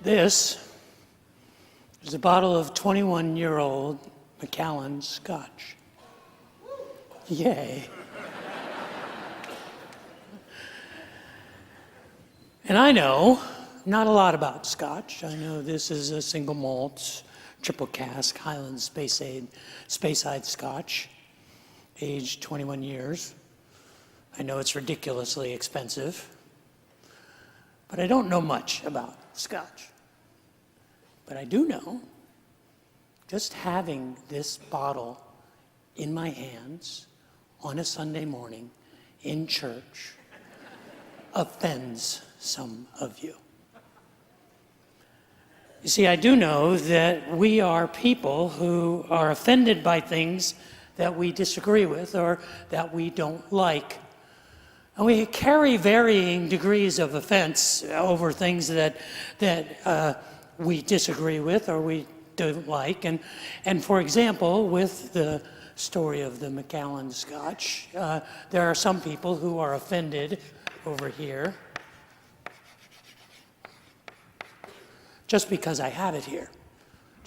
This is a bottle of 21-year-old Macallan Scotch. Yay. And I know not a lot about Scotch. I know this is a single malt, triple cask, Highland Speyside Scotch, aged 21 years. I know it's ridiculously expensive, but I don't know much about Scotch. But I do know, just having this bottle in my hands on a Sunday morning in church offends some of you. You see, I do know that we are people who are offended by things that we disagree with or that we don't like. And we carry varying degrees of offense over things that we disagree with or we don't like. And for example, with the story of the Macallan Scotch, there are some people who are offended over here just because I had it here,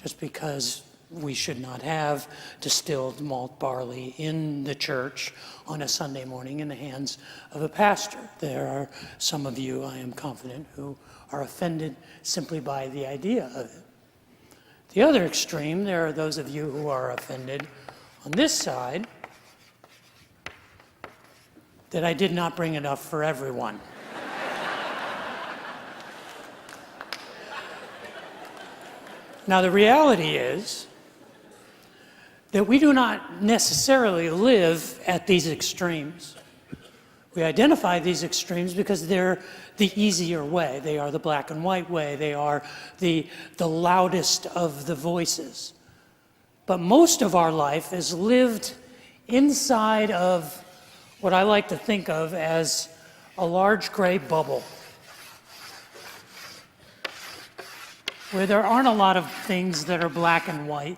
just because we should not have distilled malt barley in the church on a Sunday morning in the hands of a pastor. There are some of you, I am confident, who are offended simply by the idea of it. The other extreme, there are those of you who are offended on this side that I did not bring enough for everyone. Now, the reality is that we do not necessarily live at these extremes. We identify these extremes because they're the easier way. They are the black and white way. They are the loudest of the voices. But most of our life is lived inside of what I like to think of as a large gray bubble, where there aren't a lot of things that are black and white,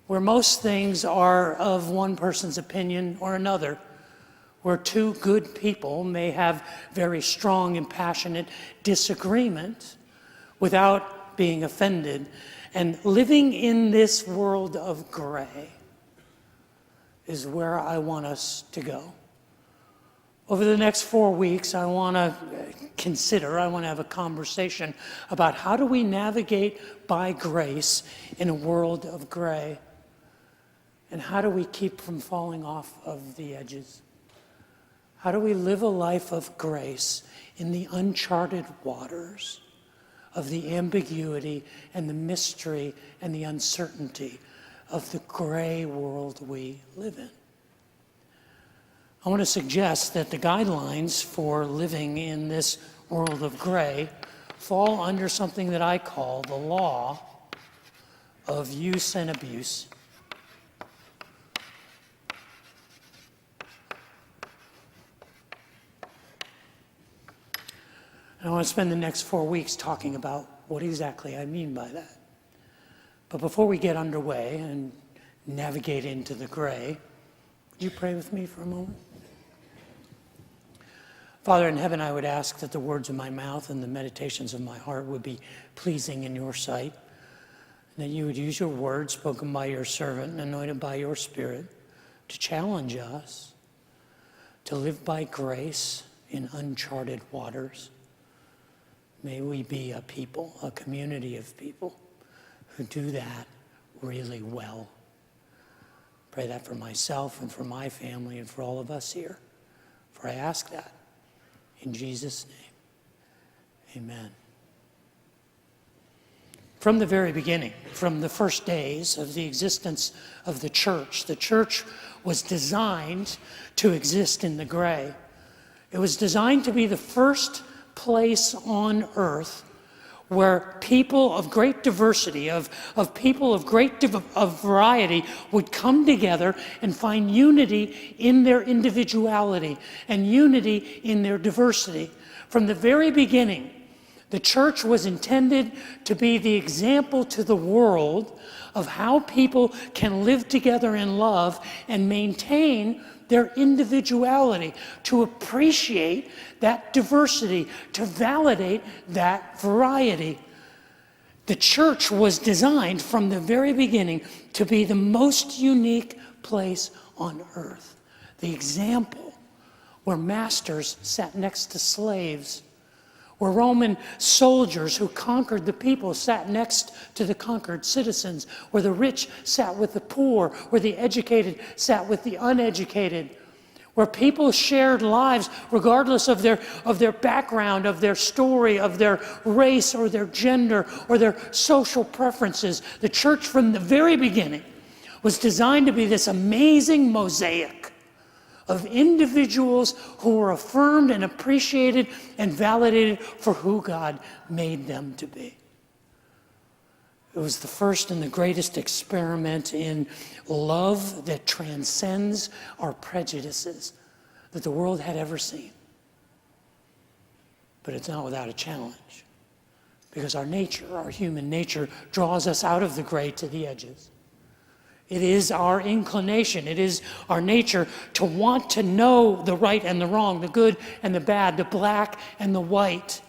where most things are of one person's opinion or another, where two good people may have very strong and passionate disagreement without being offended. And living in this world of gray is where I want us to go. Over the next 4 weeks, I want to have a conversation about how do we navigate by grace in a world of gray? And how do we keep from falling off of the edges? How do we live a life of grace in the uncharted waters of the ambiguity and the mystery and the uncertainty of the gray world we live in? I want to suggest that the guidelines for living in this world of gray fall under something that I call the law of use and abuse. And I want to spend the next 4 weeks talking about what exactly I mean by that. But before we get underway and navigate into the gray, would you pray with me for a moment? Father in heaven, I would ask that the words of my mouth and the meditations of my heart would be pleasing in your sight, and that you would use your words spoken by your servant and anointed by your Spirit to challenge us to live by grace in uncharted waters. May we be a people, a community of people who do that really well. Pray that for myself and for my family and for all of us here. For I ask that in Jesus' name, amen. From the very beginning, from the first days of the existence of the church was designed to exist in the gray. It was designed to be the first place on earth where people of great diversity, of people of great variety would come together and find unity in their individuality and unity in their diversity. From the very beginning, the church was intended to be the example to the world of how people can live together in love and maintain their individuality, to appreciate that diversity, to validate that variety. The church was designed from the very beginning to be the most unique place on earth. The example where masters sat next to slaves, where Roman soldiers who conquered the people sat next to the conquered citizens, where the rich sat with the poor, where the educated sat with the uneducated, where people shared lives regardless of their background, of their story, of their race or their gender or their social preferences. The church from the very beginning was designed to be this amazing mosaic of individuals who were affirmed and appreciated and validated for who God made them to be. It was the first and the greatest experiment in love that transcends our prejudices that the world had ever seen. But it's not without a challenge, because our nature, our human nature, draws us out of the gray to the edges. It is our inclination, it is our nature to want to know the right and the wrong, the good and the bad, the black and the white.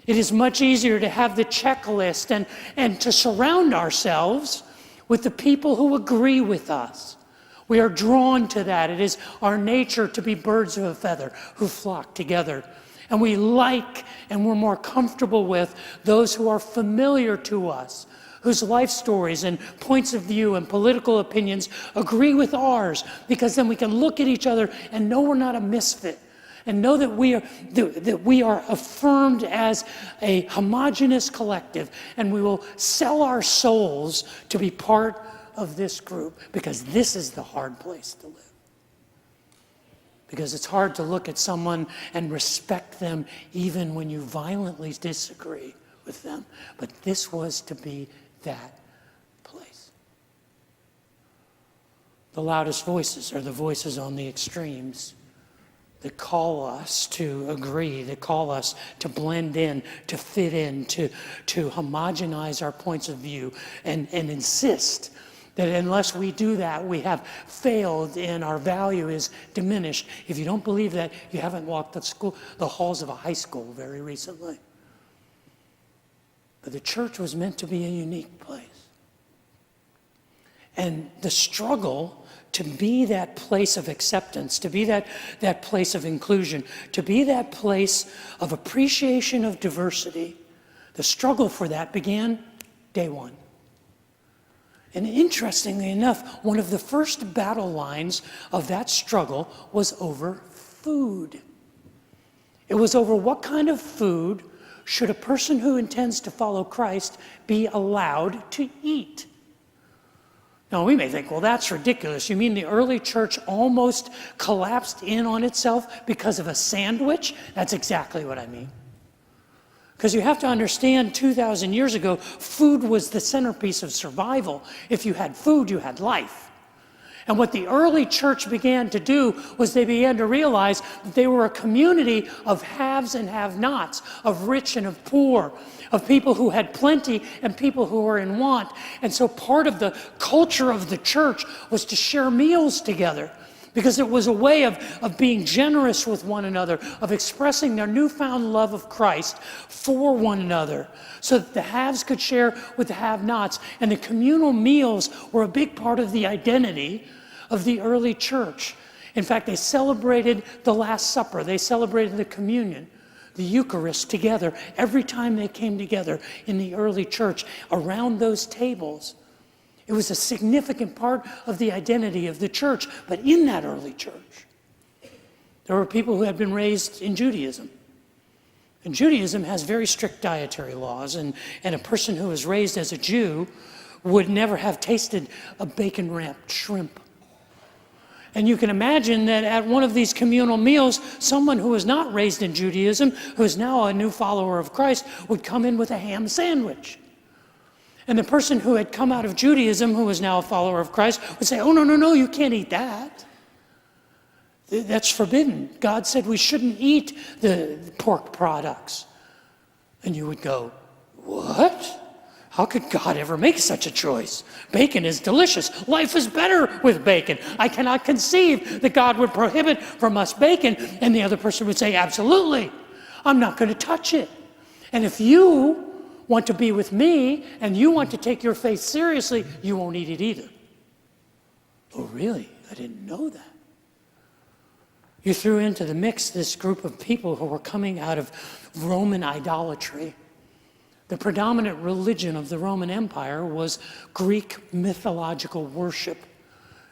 It is much easier to have the checklist and to surround ourselves with the people who agree with us. We are drawn to that. It is our nature to be birds of a feather who flock together. And we like and we're more comfortable with those who are familiar to us, whose life stories and points of view and political opinions agree with ours, because then we can look at each other and know we're not a misfit, and know that we are affirmed as a homogeneous collective, and we will sell our souls to be part of this group, because this is the hard place to live. Because it's hard to look at someone and respect them even when you violently disagree with them. But this was to be that place. The loudest voices are the voices on the extremes that call us to agree, that call us to blend in, to fit in, to homogenize our points of view, and insist that unless we do that, we have failed and our value is diminished. If you don't believe that, you haven't walked the halls of a high school very recently. But the church was meant to be a unique place. And the struggle to be that place of acceptance, to be that place of inclusion, to be that place of appreciation of diversity, the struggle for that began day one. And interestingly enough, one of the first battle lines of that struggle was over food. It was over what kind of food should a person who intends to follow Christ be allowed to eat. Now, we may think, well, that's ridiculous. You mean the early church almost collapsed in on itself because of a sandwich? That's exactly what I mean. Because you have to understand, 2,000 years ago, food was the centerpiece of survival. If you had food, you had life. And what the early church began to do was they began to realize that they were a community of haves and have-nots, of rich and of poor, of people who had plenty and people who were in want. And so part of the culture of the church was to share meals together, because it was a way of being generous with one another, of expressing their newfound love of Christ for one another, so that the haves could share with the have-nots. And the communal meals were a big part of the identity of the early church. In fact, they celebrated the Last Supper. They celebrated the communion, the Eucharist together every time they came together in the early church around those tables. It was a significant part of the identity of the church. But in that early church, there were people who had been raised in Judaism. And Judaism has very strict dietary laws, and a person who was raised as a Jew would never have tasted a bacon-wrapped shrimp. And you can imagine that at one of these communal meals, someone who was not raised in Judaism, who is now a new follower of Christ, would come in with a ham sandwich. And the person who had come out of Judaism, who was now a follower of Christ, would say, oh, no, you can't eat that. That's forbidden. God said we shouldn't eat the pork products. And you would go, what? How could God ever make such a choice? Bacon is delicious. Life is better with bacon. I cannot conceive that God would prohibit from us bacon. And the other person would say, absolutely. I'm not going to touch it. And if you want to be with me and you want to take your faith seriously, you won't eat it either. Oh, really? I didn't know that. You threw into the mix this group of people who were coming out of Roman idolatry. The predominant religion of the Roman Empire was Greek mythological worship.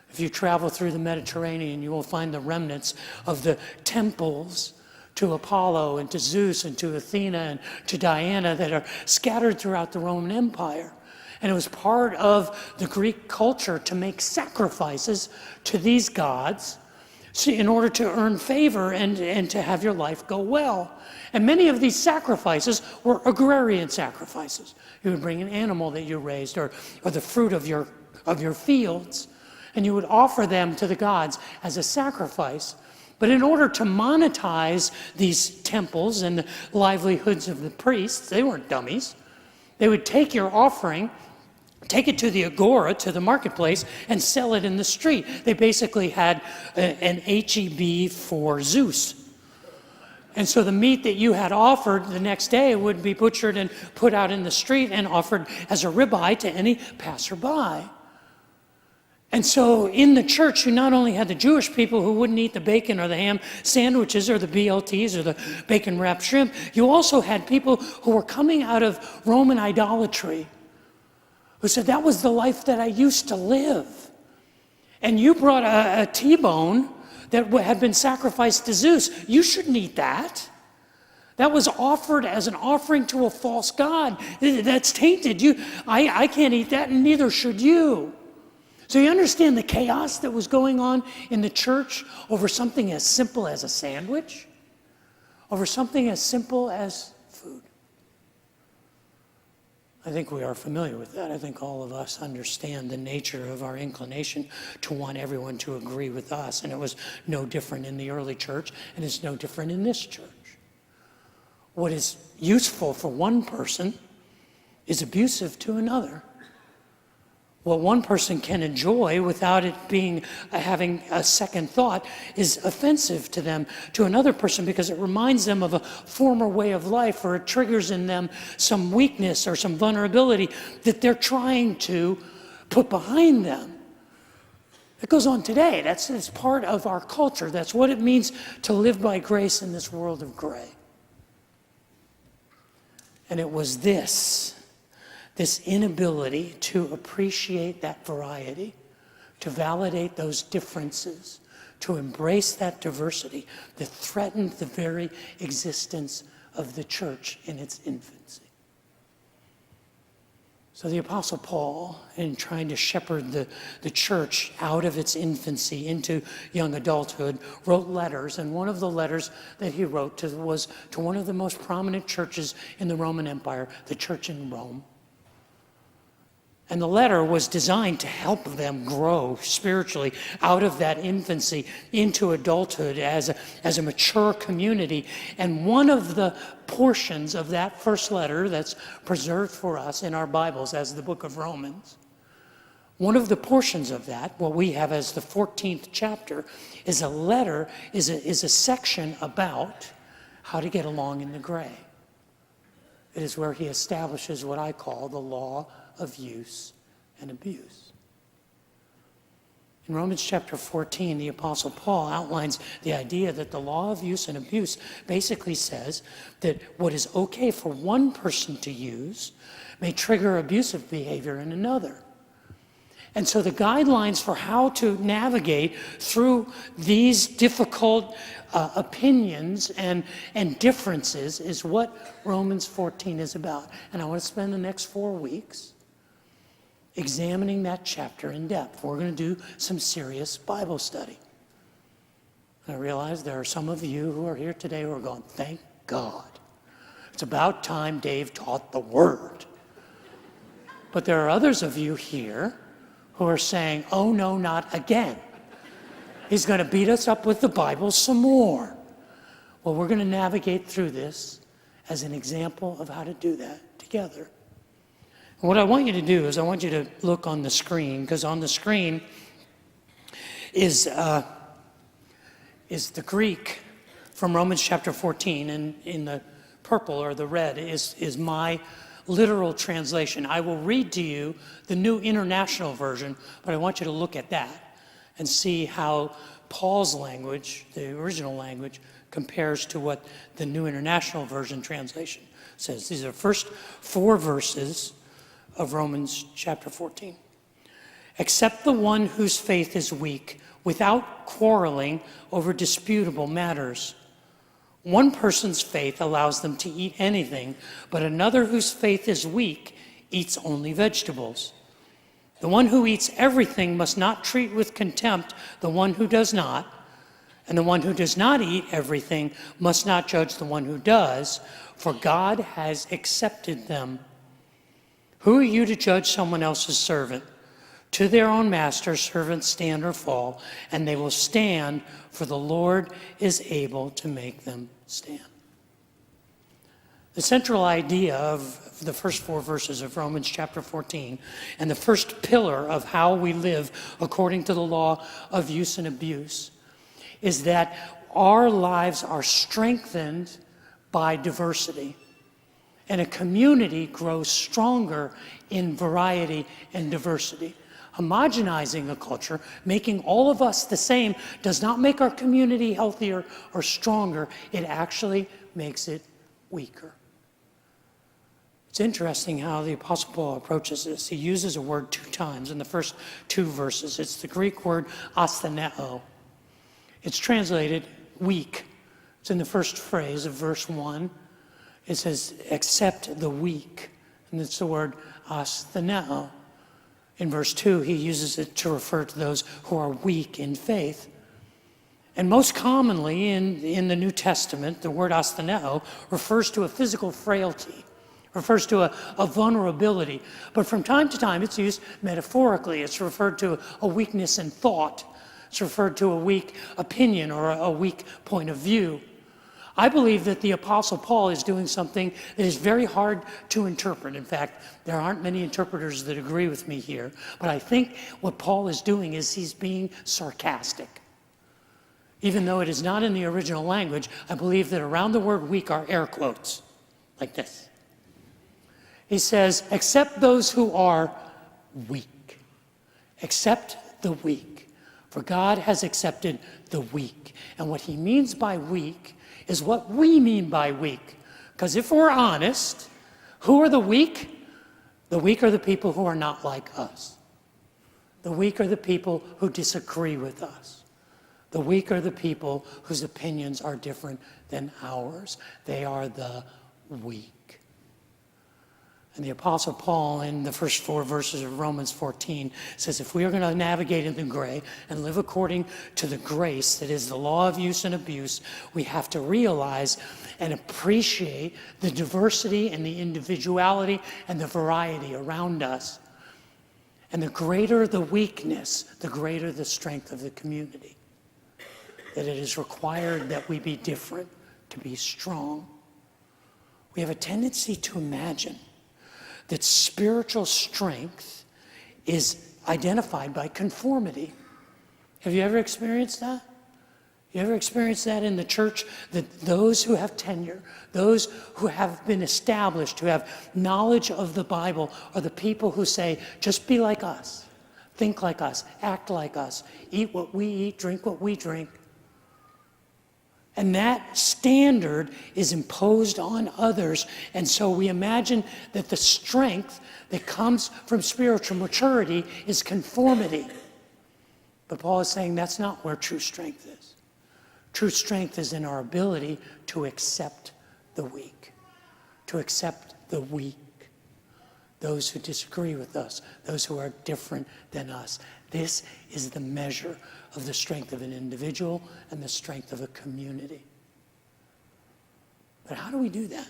If you travel through the Mediterranean, you will find the remnants of the temples to Apollo and to Zeus and to Athena and to Diana that are scattered throughout the Roman Empire. And it was part of the Greek culture to make sacrifices to these gods in order to earn favor and to have your life go well. And many of these sacrifices were agrarian sacrifices. You would bring an animal that you raised or the fruit of your fields, and you would offer them to the gods as a sacrifice. But in order to monetize these temples and the livelihoods of the priests, they weren't dummies. They would take your offering, take it to the agora, to the marketplace, and sell it in the street. They basically had an HEB for Zeus. And so the meat that you had offered the next day would be butchered and put out in the street and offered as a ribeye to any passerby. And so in the church, you not only had the Jewish people who wouldn't eat the bacon or the ham sandwiches or the BLTs or the bacon wrapped shrimp, you also had people who were coming out of Roman idolatry who said, that was the life that I used to live. And you brought a T-bone that had been sacrificed to Zeus. You shouldn't eat that. That was offered as an offering to a false god. That's tainted. I can't eat that, and neither should you. So you understand the chaos that was going on in the church over something as simple as a sandwich, over something as simple as food. I think we are familiar with that. I think all of us understand the nature of our inclination to want everyone to agree with us. And it was no different in the early church, and it's no different in this church. What is useful for one person is abusive to another. What one person can enjoy without it being having a second thought is offensive to them, to another person, because it reminds them of a former way of life, or it triggers in them some weakness or some vulnerability that they're trying to put behind them. It goes on today. That's part of our culture. That's what it means to live by grace in this world of gray. And it was this inability to appreciate that variety, to validate those differences, to embrace that diversity that threatened the very existence of the church in its infancy. So the Apostle Paul, in trying to shepherd the church out of its infancy into young adulthood, wrote letters, and one of the letters that he wrote was to one of the most prominent churches in the Roman Empire, the church in Rome. And the letter was designed to help them grow spiritually out of that infancy into adulthood as a mature community. And one of the portions of that first letter that's preserved for us in our Bibles as the book of Romans, one of the portions of that, what we have as the 14th chapter, is a letter, is a section about how to get along in the gray. It is where he establishes what I call the law of use and abuse. In Romans chapter 14, the Apostle Paul outlines the idea that the law of use and abuse basically says that what is okay for one person to use may trigger abusive behavior in another. And so the guidelines for how to navigate through these difficult opinions and differences is what Romans 14 is about. And I want to spend the next 4 weeks examining that chapter in depth. We're going to do some serious Bible study. And I realize there are some of you who are here today who are going, thank God. It's about time Dave taught the Word. But there are others of you here who are saying, oh no, not again. He's going to beat us up with the Bible some more. Well, we're going to navigate through this as an example of how to do that together. And what I want you to do is I want you to look on the screen, because on the screen is the Greek from Romans chapter 14, and in the purple or the red is my literal translation. I will read to you the New International Version, but I want you to look at that and see how Paul's language, the original language, compares to what the New International Version translation says. These are the first 4 verses of Romans chapter 14. Accept the one whose faith is weak, without quarreling over disputable matters. One person's faith allows them to eat anything, but another whose faith is weak eats only vegetables. The one who eats everything must not treat with contempt the one who does not, and the one who does not eat everything must not judge the one who does, for God has accepted them. Who are you to judge someone else's servant? To their own master, servants stand or fall, and they will stand, for the Lord is able to make them stand. The central idea of the first 4 verses of Romans chapter 14, and the first pillar of how we live according to the law of use and abuse, is that our lives are strengthened by diversity. And a community grows stronger in variety and diversity. Homogenizing a culture, making all of us the same, does not make our community healthier or stronger. It actually makes it weaker. It's interesting how the Apostle Paul approaches this. He uses a word 2 times in the first 2 verses. It's the Greek word astheneo. It's translated weak. It's in the first phrase of verse 1. It says, accept the weak. And it's the word astheneo. In verse 2, he uses it to refer to those who are weak in faith. And most commonly in the New Testament, the word astheneo refers to a physical frailty, refers to a vulnerability. But from time to time, it's used metaphorically. It's referred to a weakness in thought. It's referred to a weak opinion or a weak point of view. I believe that the Apostle Paul is doing something that is very hard to interpret. In fact, there aren't many interpreters that agree with me here. But I think what Paul is doing is he's being sarcastic. Even though it is not in the original language, I believe that around the word weak are air quotes, like this. He says, accept those who are weak. Accept the weak. For God has accepted the weak. And what he means by weak is what we mean by weak. Because if we're honest, who are the weak? The weak are the people who are not like us. The weak are the people who disagree with us. The weak are the people whose opinions are different than ours. They are the weak. And the Apostle Paul, in the first 4 verses of Romans 14, says if we are going to navigate in the gray and live according to the grace that is the law of use and abuse, we have to realize and appreciate the diversity and the individuality and the variety around us. And the greater the weakness, the greater the strength of the community. That it is required that we be different to be strong. We have a tendency to imagine that spiritual strength is identified by conformity. Have you ever experienced that? You ever experienced that in the church? That those who have tenure, those who have been established, who have knowledge of the Bible, are the people who say, just be like us, think like us, act like us, eat what we eat, drink what we drink. And that standard is imposed on others. And so we imagine that the strength that comes from spiritual maturity is conformity. But Paul is saying that's not where true strength is. True strength is in our ability to accept the weak. To accept the weak. Those who disagree with us. Those who are different than us. This is the measure of the strength of an individual and the strength of a community. But how do we do that?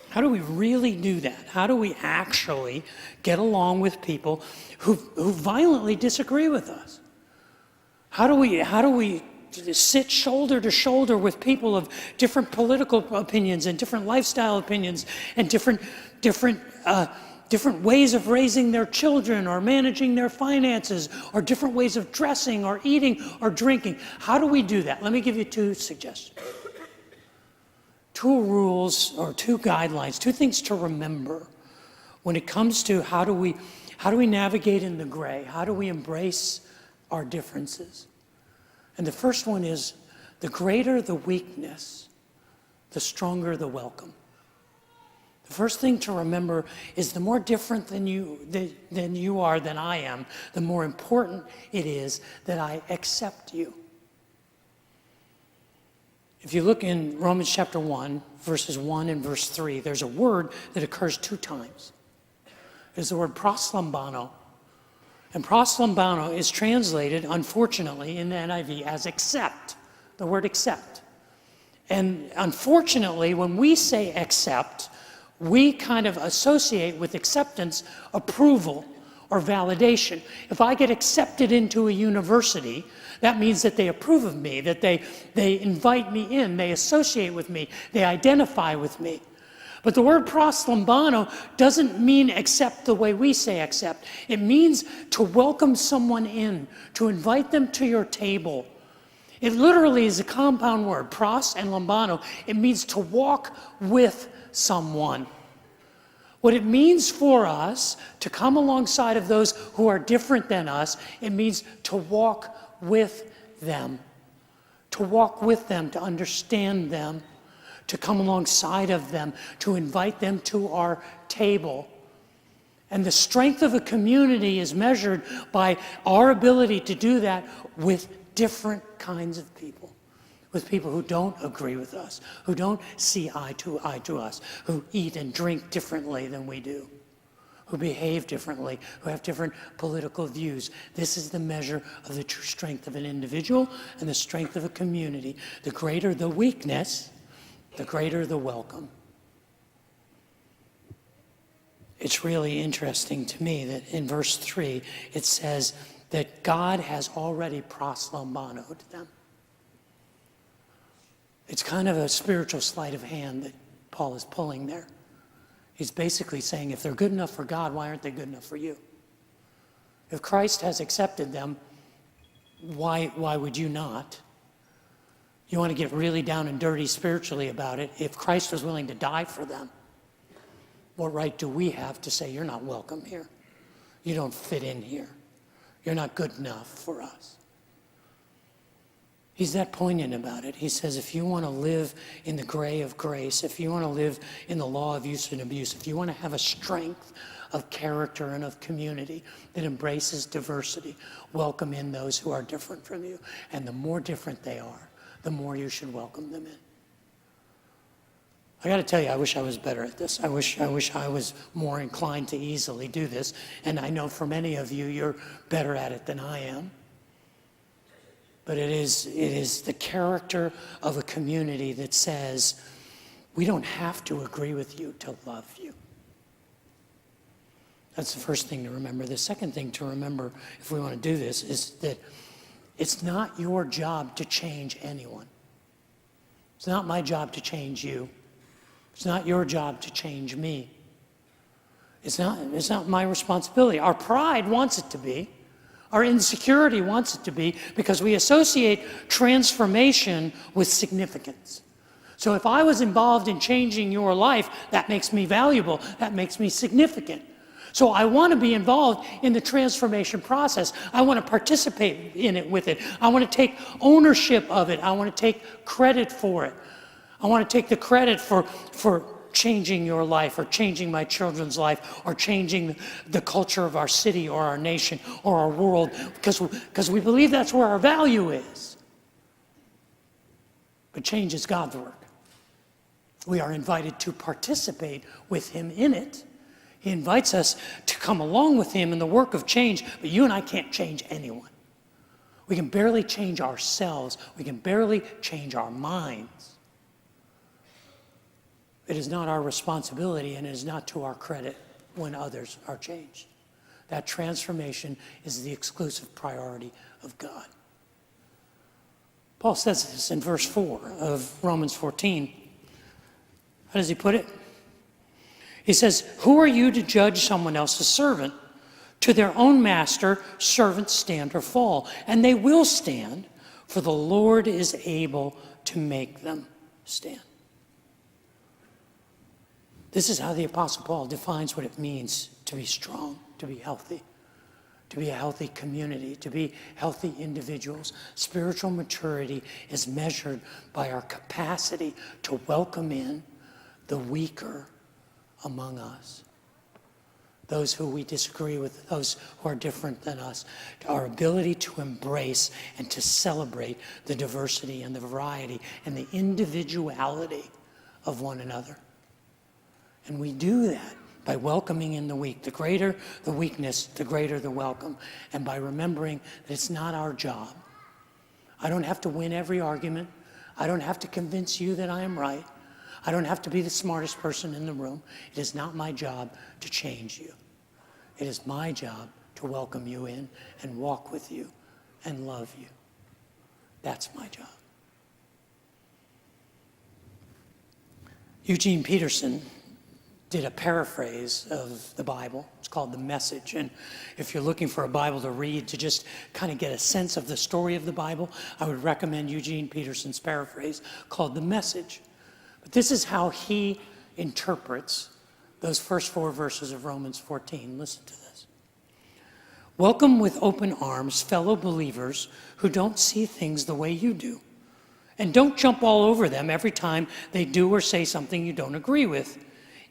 How do we really do that? How do we actually get along with people who violently disagree with us? How do we sit shoulder to shoulder with people of different political opinions and different lifestyle opinions and different ways of raising their children or managing their finances or different ways of dressing or eating or drinking? How do we do that? Let me give you 2 suggestions. two rules or two guidelines, two things to remember when it comes to how do we navigate in the gray? How do we embrace our differences? And the first one is, the greater the weakness, the stronger the welcome. The first thing to remember is the more different than you are, than I am, the more important it is that I accept you. If you look in Romans chapter 1, verses 1 and verse 3, there's a word that occurs 2 times. There's the word proslambano. And proslambano is translated, unfortunately, in the NIV as accept, the word accept. And unfortunately, when we say accept, we kind of associate with acceptance approval or validation. If I get accepted into a university, that means that they approve of me, that they invite me in, they associate with me, they identify with me. But the word proslambano doesn't mean accept the way we say accept. It means to welcome someone in, to invite them to your table. It literally is a compound word, pros and lambano. It means to walk with someone. What it means for us to come alongside of those who are different than us, it means to walk with them. To walk with them, to understand them, to come alongside of them, to invite them to our table. And the strength of a community is measured by our ability to do that with different kinds of people. With people who don't agree with us, who don't see eye to us, who eat and drink differently than we do, who behave differently, who have different political views. This is the measure of the true strength of an individual and the strength of a community. The greater the weakness, the greater the welcome. It's really interesting to me that in verse 3, it says that God has already proslambanoed them. It's kind of a spiritual sleight of hand that Paul is pulling there. He's basically saying, if they're good enough for God, why aren't they good enough for you? If Christ has accepted them, why would you not? You want to get really down and dirty spiritually about it. If Christ was willing to die for them, what right do we have to say, you're not welcome here? You don't fit in here. You're not good enough for us. He's that poignant about it. He says, if you want to live in the gray of grace, if you want to live in the law of use and abuse, if you want to have a strength of character and of community that embraces diversity, welcome in those who are different from you. And the more different they are, the more you should welcome them in. I got to tell you, I wish I was better at this. I wish I was more inclined to easily do this. And I know for many of you, you're better at it than I am. But it is the character of a community that says, we don't have to agree with you to love you. That's the first thing to remember. The second thing to remember, if we want to do this, is that it's not your job to change anyone. It's not my job to change you. It's not your job to change me. It's not my responsibility. Our pride wants it to be. Our insecurity wants it to be, because we associate transformation with significance. So if I was involved in changing your life, that makes me valuable, that makes me significant. So I want to be involved in the transformation process. I want to participate in it with it. I want to take ownership of it. I want to take credit for it. I want to take the credit for changing your life, or changing my children's life, or changing the culture of our city or our nation or our world, because we believe that's where our value is. But change is God's work. We are invited to participate with him in it. He invites us to come along with him in the work of change, but you and I can't change anyone. We can barely change ourselves. We can barely change our minds. It is not our responsibility, and it is not to our credit when others are changed. That transformation is the exclusive priority of God. Paul says this in verse 4 of Romans 14. How does he put it? He says, who are you to judge someone else's servant? To their own master, servants stand or fall, and they will stand, for the Lord is able to make them stand. This is how the Apostle Paul defines what it means to be strong, to be healthy, to be a healthy community, to be healthy individuals. Spiritual maturity is measured by our capacity to welcome in the weaker among us, those who we disagree with, those who are different than us, our ability to embrace and to celebrate the diversity and the variety and the individuality of one another. And we do that by welcoming in the weak. The greater the weakness, the greater the welcome. And by remembering that it's not our job. I don't have to win every argument. I don't have to convince you that I am right. I don't have to be the smartest person in the room. It is not my job to change you. It is my job to welcome you in and walk with you and love you. That's my job. Eugene Peterson did a paraphrase of the Bible. It's called The Message. And if you're looking for a Bible to read to just kind of get a sense of the story of the Bible, I would recommend Eugene Peterson's paraphrase called The Message. But this is how he interprets those first 4 verses of Romans 14. Listen to this. Welcome with open arms fellow believers who don't see things the way you do. And don't jump all over them every time they do or say something you don't agree with,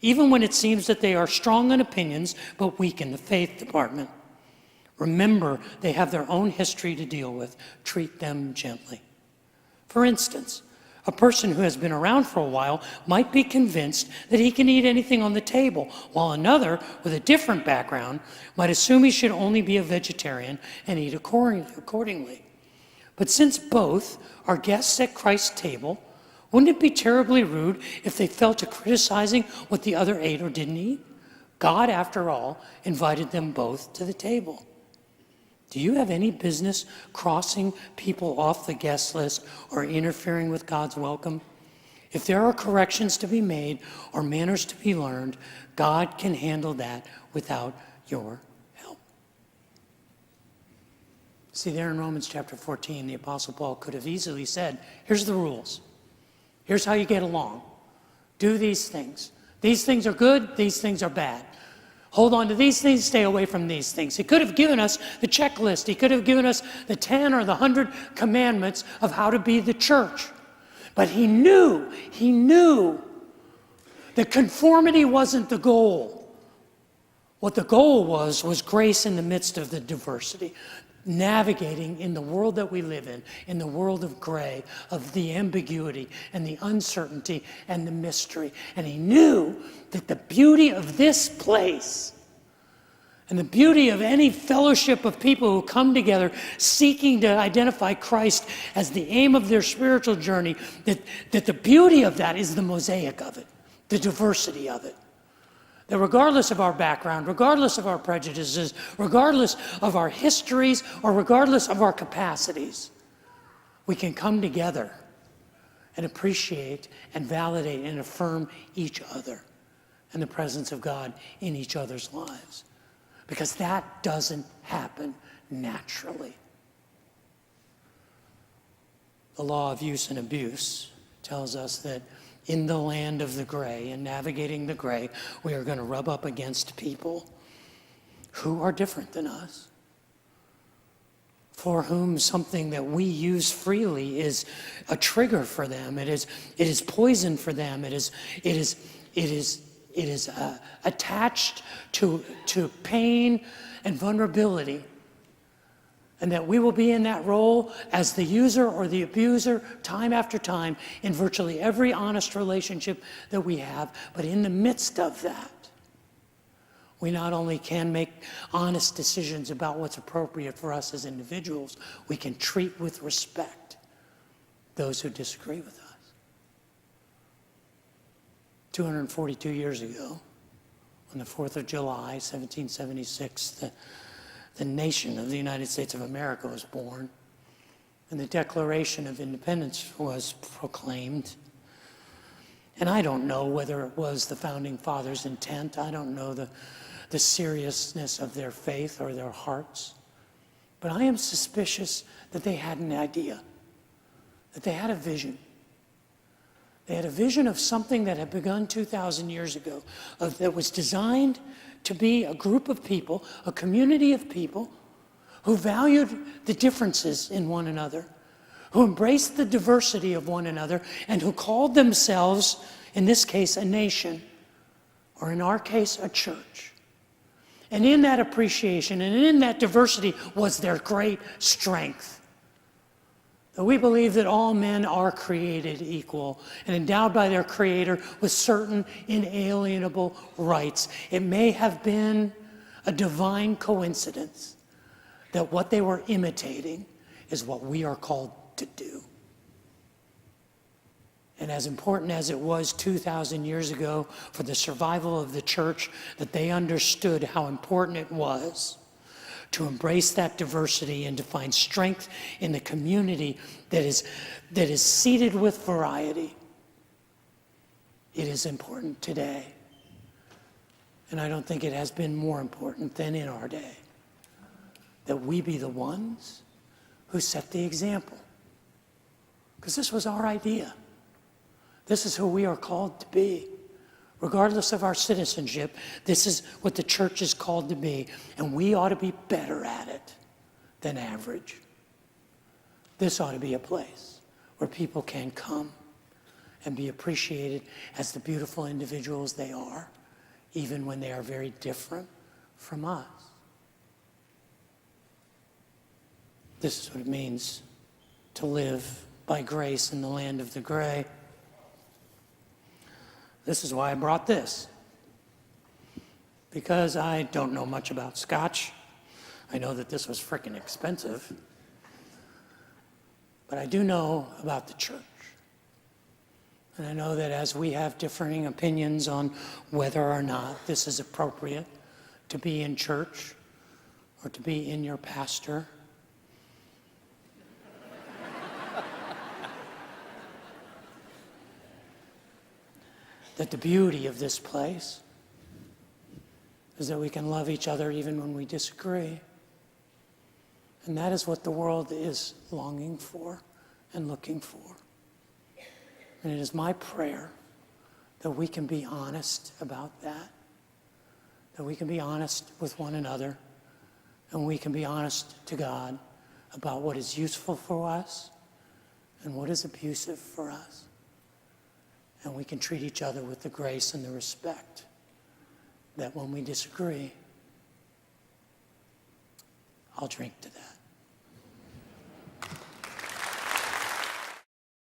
even when it seems that they are strong in opinions but weak in the faith department. Remember, they have their own history to deal with. Treat them gently. For instance, a person who has been around for a while might be convinced that he can eat anything on the table, while another with a different background might assume he should only be a vegetarian and eat accordingly. But since both are guests at Christ's table, wouldn't it be terribly rude if they fell to criticizing what the other ate or didn't eat? God, after all, invited them both to the table. Do you have any business crossing people off the guest list or interfering with God's welcome? If there are corrections to be made or manners to be learned, God can handle that without your help. See, there in Romans chapter 14, the Apostle Paul could have easily said, here's the rules. Here's how you get along. Do these things. These things are good, these things are bad. Hold on to these things, stay away from these things. He could have given us the checklist. He could have given us the 10 or the 100 commandments of how to be the church. But he knew that conformity wasn't the goal. What the goal was grace in the midst of the diversity. Navigating in the world that we live in the world of gray, of the ambiguity and the uncertainty and the mystery. And he knew that the beauty of this place and the beauty of any fellowship of people who come together seeking to identify Christ as the aim of their spiritual journey, that the beauty of that is the mosaic of it, the diversity of it. That regardless of our background, regardless of our prejudices, regardless of our histories, or regardless of our capacities, we can come together and appreciate and validate and affirm each other and the presence of God in each other's lives. Because that doesn't happen naturally. The law of use and abuse tells us that in the land of the gray and navigating the gray, we are going to rub up against people who are different than us, for whom something that we use freely is a trigger for them. It is poison for them. It is attached to pain and vulnerability. And that we will be in that role as the user or the abuser time after time in virtually every honest relationship that we have. But in the midst of that, we not only can make honest decisions about what's appropriate for us as individuals, we can treat with respect those who disagree with us. 242 years ago, on the 4th of July, 1776, the nation of the United States of America was born, and the Declaration of Independence was proclaimed. And I don't know whether it was the Founding Fathers' intent. I don't know the seriousness of their faith or their hearts. But I am suspicious that they had an idea, that they had a vision, They had a vision of something that had begun 2,000 years ago, that was designed to be a group of people, a community of people who valued the differences in one another, who embraced the diversity of one another, and who called themselves, in this case, a nation, or in our case, a church. And in that appreciation and in that diversity was their great strength. That we believe that all men are created equal and endowed by their Creator with certain inalienable rights. It may have been a divine coincidence that what they were imitating is what we are called to do. And as important as it was 2,000 years ago for the survival of the church, that they understood how important it was to embrace that diversity and to find strength in the community that is seated with variety. It is important today. And I don't think it has been more important than in our day that we be the ones who set the example. Because this was our idea. This is who we are called to be. Regardless of our citizenship, this is what the church is called to be, and we ought to be better at it than average. This ought to be a place where people can come and be appreciated as the beautiful individuals they are, even when they are very different from us. This is what it means to live by grace in the land of the gray. This is why I brought this. Because I don't know much about Scotch. I know that this was frickin' expensive. But I do know about the church. And I know that as we have differing opinions on whether or not this is appropriate to be in church or to be in your pastor, that the beauty of this place is that we can love each other even when we disagree. And that is what the world is longing for and looking for. And it is my prayer that we can be honest about that we can be honest with one another, and we can be honest to God about what is useful for us and what is abusive for us. And we can treat each other with the grace and the respect that when we disagree, I'll drink to that.